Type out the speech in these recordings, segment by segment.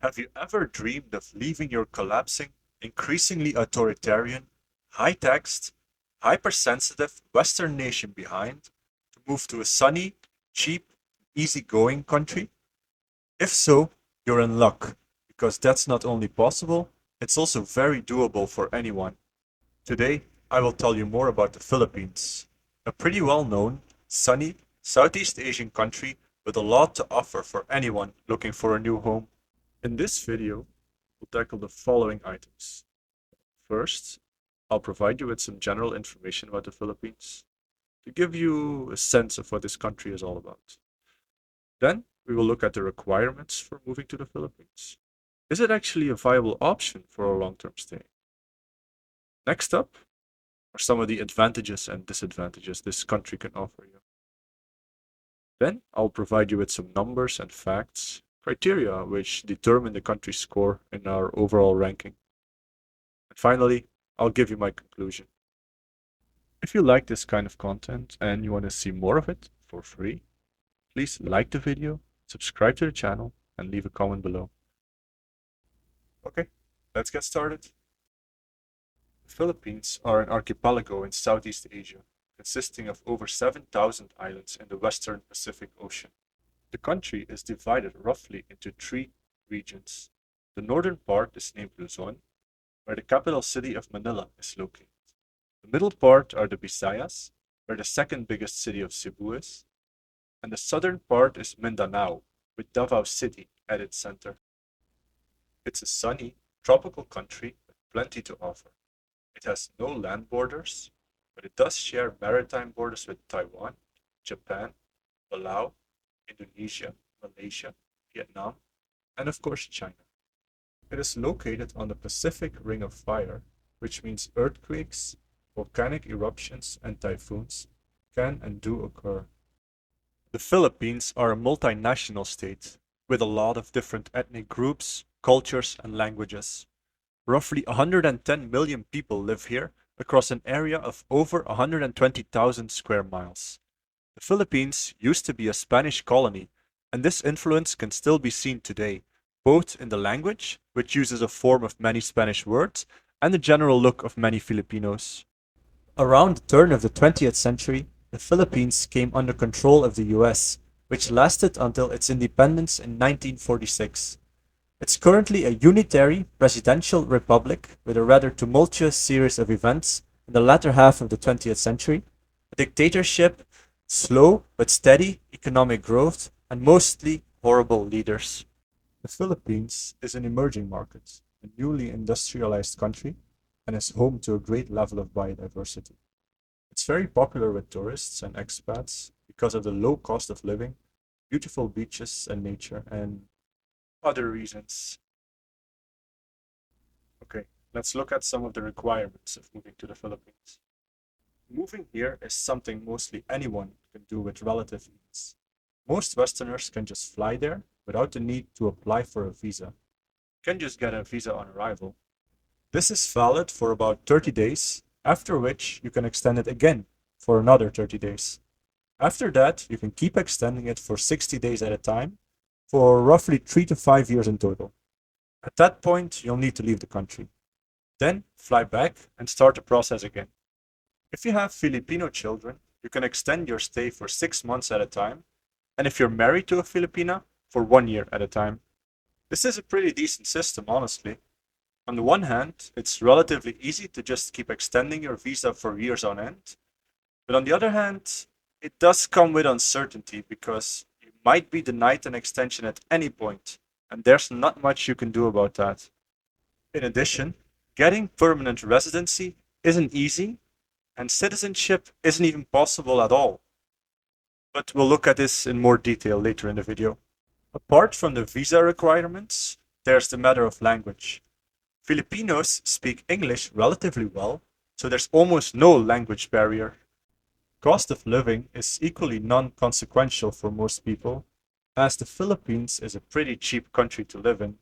Have you ever dreamed of leaving your collapsing, increasingly authoritarian, high-taxed, hypersensitive Western nation behind to move to a sunny, cheap, easygoing country? If so, you're in luck, because that's not only possible, it's also very doable for anyone. Today, I will tell you more about the Philippines, a pretty well-known, sunny, Southeast Asian country with a lot to offer for anyone looking for a new home. In this video, we'll tackle the following items. First, I'll provide you with some general information about the Philippines to give you a sense of what this country is all about. Then, we will look at the requirements for moving to the Philippines. Is it actually a viable option for a long-term stay? Next up are some of the advantages and disadvantages this country can offer you. Then, I'll provide you with some numbers and facts, criteria which determine the country's score in our overall ranking. And finally, I'll give you my conclusion. If you like this kind of content and you want to see more of it for free, please like the video, subscribe to the channel, and leave a comment below. Okay, let's get started. The Philippines are an archipelago in Southeast Asia, consisting of over 7,000 islands in the Western Pacific Ocean. The country is divided roughly into three regions. The northern part is named Luzon, where the capital city of Manila is located. The middle part are the Visayas, where the second biggest city of Cebu is, and the southern part is Mindanao, with Davao City at its center. It's a sunny, tropical country with plenty to offer. It has no land borders, but it does share maritime borders with Taiwan, Japan, Palau, Indonesia, Malaysia, Vietnam, and of course China. It is located on the Pacific Ring of Fire, which means earthquakes, volcanic eruptions, and typhoons can and do occur. The Philippines are a multinational state with a lot of different ethnic groups, cultures, and languages. Roughly 110 million people live here across an area of over 120,000 square miles. The Philippines used to be a Spanish colony, and this influence can still be seen today, both in the language, which uses a form of many Spanish words, and the general look of many Filipinos. Around the turn of the 20th century, the Philippines came under control of the US, which lasted until its independence in 1946. It's currently a unitary presidential republic with a rather tumultuous series of events in the latter half of the 20th century, a dictatorship, slow but steady economic growth, and mostly horrible leaders. The Philippines is an emerging market, a newly industrialized country, and is home to a great level of biodiversity. It's very popular with tourists and expats because of the low cost of living, beautiful beaches and nature, and other reasons. Okay, let's look at some of the requirements of moving to the Philippines. Moving here is something mostly anyone can do with relative ease. Most Westerners can just fly there without the need to apply for a visa. You can just get a visa on arrival. This is valid for about 30 days, after which you can extend it again for another 30 days. After that, you can keep extending it for 60 days at a time, for roughly 3 to 5 years in total. At that point, you'll need to leave the country. Then fly back and start the process again. If you have Filipino children, you can extend your stay for 6 months at a time, and if you're married to a Filipina, for 1 year at a time. This is a pretty decent system, honestly. On the one hand, it's relatively easy to just keep extending your visa for years on end, but on the other hand, it does come with uncertainty because you might be denied an extension at any point, and there's not much you can do about that. In addition, getting permanent residency isn't easy, and citizenship isn't even possible at all. But we'll look at this in more detail later in the video. Apart from the visa requirements, there's the matter of language. Filipinos speak English relatively well, so there's almost no language barrier. Cost of living is equally non-consequential for most people, as the Philippines is a pretty cheap country to live in.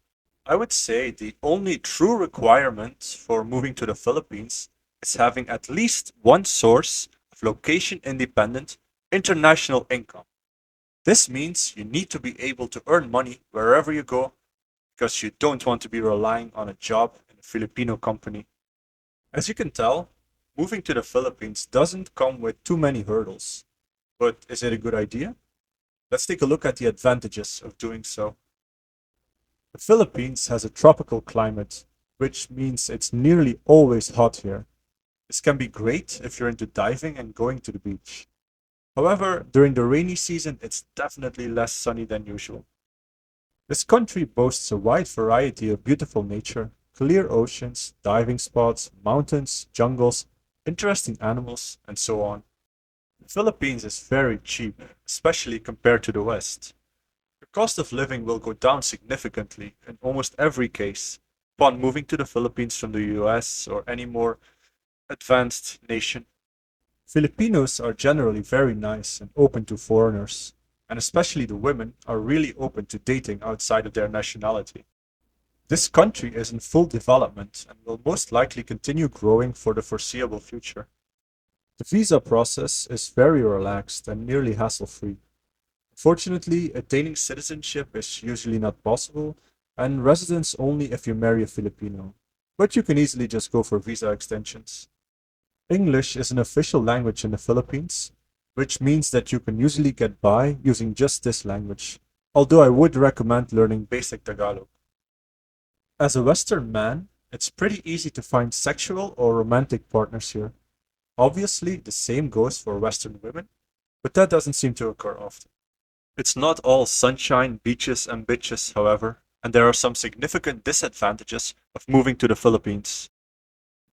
I would say the only true requirement for moving to the Philippines is having at least one source of location-independent international income. This means you need to be able to earn money wherever you go, because you don't want to be relying on a job in a Filipino company. As you can tell, moving to the Philippines doesn't come with too many hurdles. But is it a good idea? Let's take a look at the advantages of doing so. The Philippines has a tropical climate, which means it's nearly always hot here. This can be great if you're into diving and going to the beach. However, during the rainy season, it's definitely less sunny than usual. This country boasts a wide variety of beautiful nature, clear oceans, diving spots, mountains, jungles, interesting animals, and so on. The Philippines is very cheap, especially compared to the West. Your cost of living will go down significantly in almost every case upon moving to the Philippines from the US or any more advanced nation. Filipinos are generally very nice and open to foreigners, and especially the women are really open to dating outside of their nationality. This country is in full development and will most likely continue growing for the foreseeable future. The visa process is very relaxed and nearly hassle-free. Fortunately, attaining citizenship is usually not possible, and residence only if you marry a Filipino. But you can easily just go for visa extensions. English is an official language in the Philippines, which means that you can usually get by using just this language, although I would recommend learning basic Tagalog. As a Western man, it's pretty easy to find sexual or romantic partners here. Obviously, the same goes for Western women, but that doesn't seem to occur often. It's not all sunshine, beaches, and bitches, however, and there are some significant disadvantages of moving to the Philippines.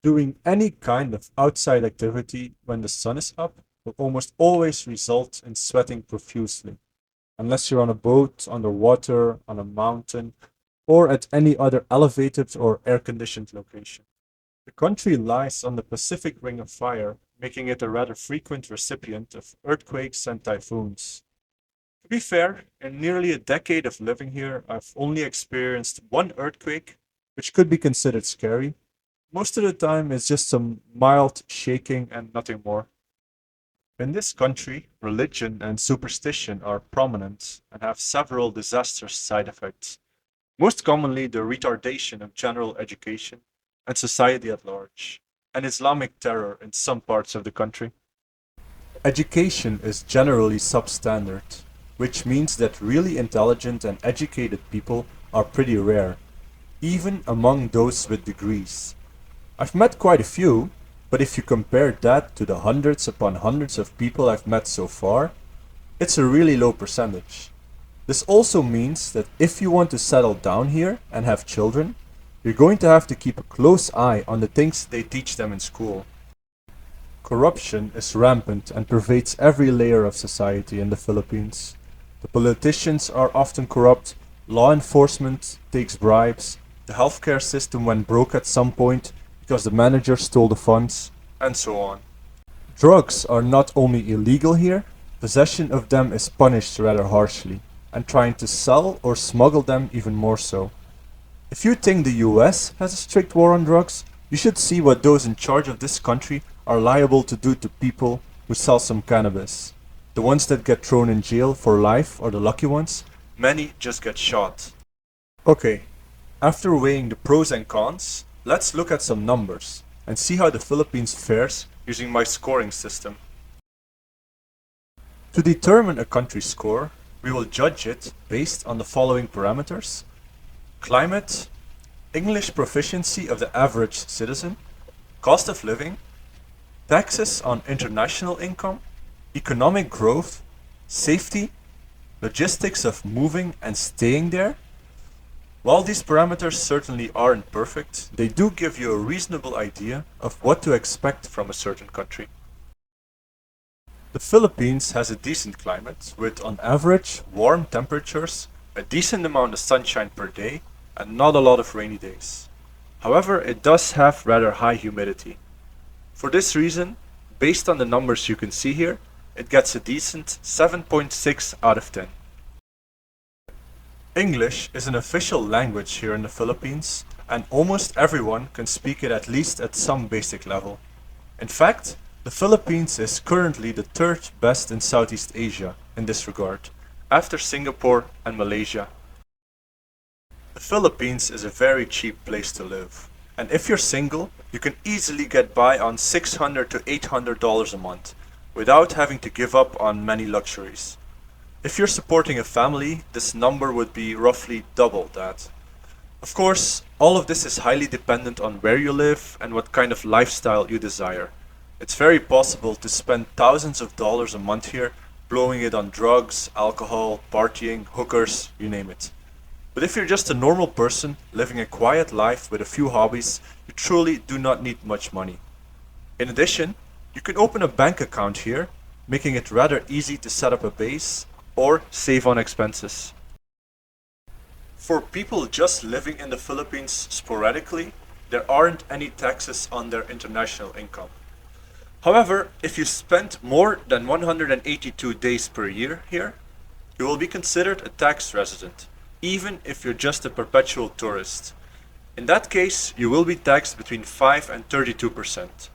Doing any kind of outside activity when the sun is up will almost always result in sweating profusely, unless you're on a boat, underwater, on a mountain, or at any other elevated or air-conditioned location. The country lies on the Pacific Ring of Fire, making it a rather frequent recipient of earthquakes and typhoons. To be fair, in nearly a decade of living here, I've only experienced one earthquake, which could be considered scary. Most of the time, it's just some mild shaking and nothing more. In this country, religion and superstition are prominent and have several disastrous side effects, most commonly the retardation of general education and society at large, and Islamic terror in some parts of the country. Education is generally substandard, which means that really intelligent and educated people are pretty rare, even among those with degrees. I've met quite a few, but if you compare that to the hundreds upon hundreds of people I've met so far, it's a really low percentage. This also means that if you want to settle down here and have children, you're going to have to keep a close eye on the things they teach them in school. Corruption is rampant and pervades every layer of society in the Philippines. The politicians are often corrupt, law enforcement takes bribes, the healthcare system went broke at some point because the manager stole the funds, and so on. Drugs are not only illegal here, possession of them is punished rather harshly, and trying to sell or smuggle them even more so. If you think the US has a strict war on drugs, you should see what those in charge of this country are liable to do to people who sell some cannabis. The ones that get thrown in jail for life are the lucky ones. Many just get shot. Okay, after weighing the pros and cons, let's look at some numbers and see how the Philippines fares using my scoring system. To determine a country's score, we will judge it based on the following parameters: climate, English proficiency of the average citizen, cost of living, taxes on international income, economic growth, safety, logistics of moving and staying there. While these parameters certainly aren't perfect, they do give you a reasonable idea of what to expect from a certain country. The Philippines has a decent climate, with on average warm temperatures, a decent amount of sunshine per day, and not a lot of rainy days. However, it does have rather high humidity. For this reason, based on the numbers you can see here, it gets a decent 7.6 out of 10. English is an official language here in the Philippines, and almost everyone can speak it at least at some basic level. In fact, the Philippines is currently the third best in Southeast Asia in this regard, after Singapore and Malaysia. The Philippines is a very cheap place to live. And if you're single, you can easily get by on $600 to $800 a month without having to give up on many luxuries. If you're supporting a family, this number would be roughly double that. Of course, all of this is highly dependent on where you live and what kind of lifestyle you desire. It's very possible to spend thousands of dollars a month here, blowing it on drugs, alcohol, partying, hookers, you name it. But if you're just a normal person living a quiet life with a few hobbies, you truly do not need much money. In addition, you can open a bank account here, making it rather easy to set up a base or save on expenses. For people just living in the Philippines sporadically, there aren't any taxes on their international income. However, if you spend more than 182 days per year here, you will be considered a tax resident, even if you're just a perpetual tourist. In that case, you will be taxed between 5 and 32%.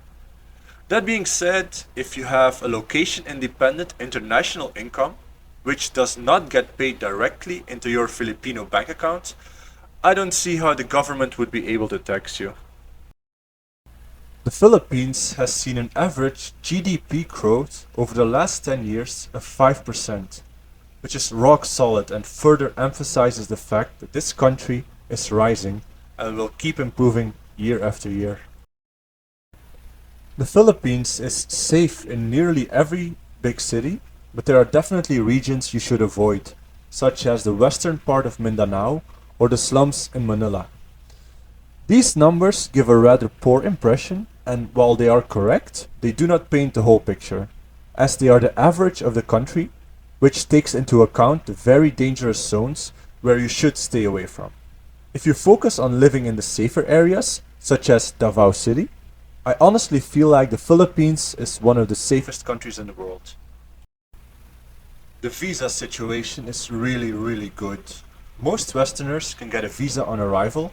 That being said, if you have a location-independent international income, which does not get paid directly into your Filipino bank account, I don't see how the government would be able to tax you. The Philippines has seen an average GDP growth over the last 10 years of 5%, which is rock solid and further emphasizes the fact that this country is rising and will keep improving year after year. The Philippines is safe in nearly every big city, but there are definitely regions you should avoid, such as the western part of Mindanao or the slums in Manila. These numbers give a rather poor impression, and while they are correct, they do not paint the whole picture, as they are the average of the country, which takes into account the very dangerous zones where you should stay away from. If you focus on living in the safer areas, such as Davao City, I honestly feel like the Philippines is one of the safest countries in the world. The visa situation is really good. Most Westerners can get a visa on arrival,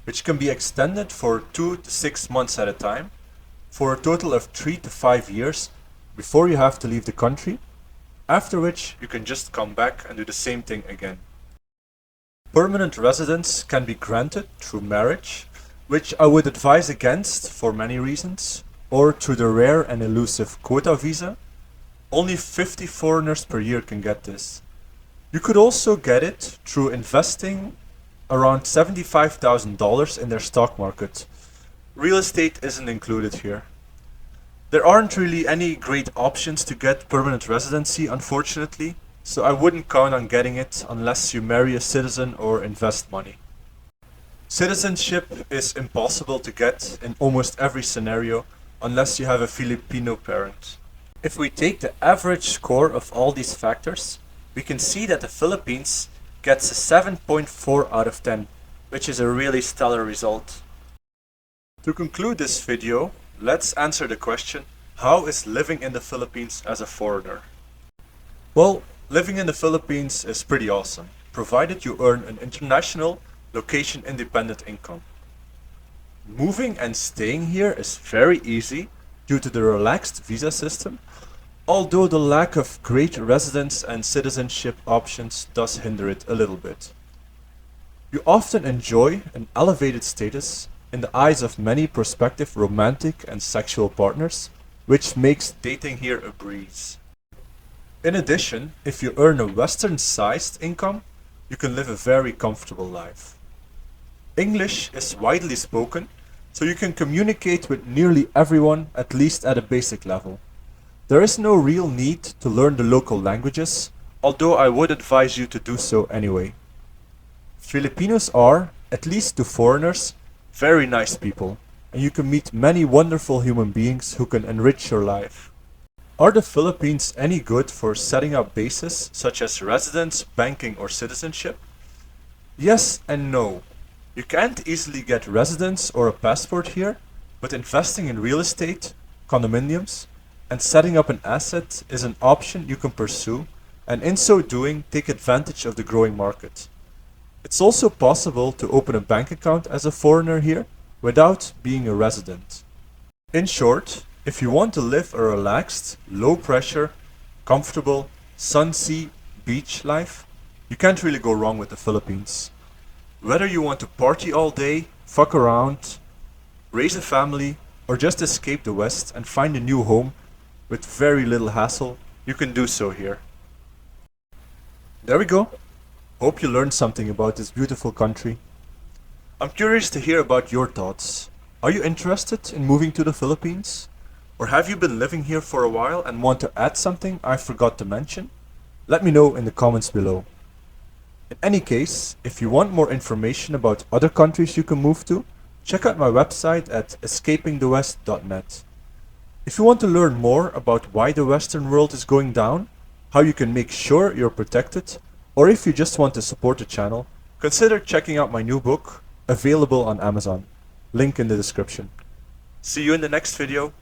which can be extended for 2 to 6 months at a time, for a total of 3 to 5 years before you have to leave the country, after which you can just come back and do the same thing again. Permanent residence can be granted through marriage, which I would advise against for many reasons, or through the rare and elusive quota visa. Only 50 foreigners per year can get this. You could also get it through investing around $75,000 in their stock market. Real estate isn't included here. There aren't really any great options to get permanent residency, unfortunately, so I wouldn't count on getting it unless you marry a citizen or invest money. Citizenship is impossible to get in almost every scenario unless you have a Filipino parent. If we take the average score of all these factors, we can see that the Philippines gets a 7.4 out of 10, which is a really stellar result. To conclude this video, let's answer the question, how is living in the Philippines as a foreigner? Well, living in the Philippines is pretty awesome, provided you earn an international, location-independent income. Moving and staying here is very easy due to the relaxed visa system, although the lack of great residence and citizenship options does hinder it a little bit. You often enjoy an elevated status in the eyes of many prospective romantic and sexual partners, which makes dating here a breeze. In addition, if you earn a Western-sized income, you can live a very comfortable life. English is widely spoken, so you can communicate with nearly everyone, at least at a basic level. There is no real need to learn the local languages, although I would advise you to do so anyway. Filipinos are, at least to foreigners, very nice people, and you can meet many wonderful human beings who can enrich your life. Are the Philippines any good for setting up bases such as residence, banking, or citizenship? Yes and no. You can't easily get residence or a passport here, but investing in real estate, condominiums, and setting up an asset is an option you can pursue, and in so doing, take advantage of the growing market. It's also possible to open a bank account as a foreigner here without being a resident. In short, if you want to live a relaxed, low pressure, comfortable, sun-sea beach life, you can't really go wrong with the Philippines. Whether you want to party all day, fuck around, raise a family, or just escape the West and find a new home with very little hassle, you can do so here. There we go. Hope you learned something about this beautiful country. I'm curious to hear about your thoughts. Are you interested in moving to the Philippines? Or have you been living here for a while and want to add something I forgot to mention? Let me know in the comments below. In any case, if you want more information about other countries you can move to, check out my website at escapingthewest.net. If you want to learn more about why the Western world is going down, how you can make sure you're protected, or if you just want to support the channel, consider checking out my new book, available on Amazon. Link in the description. See you in the next video.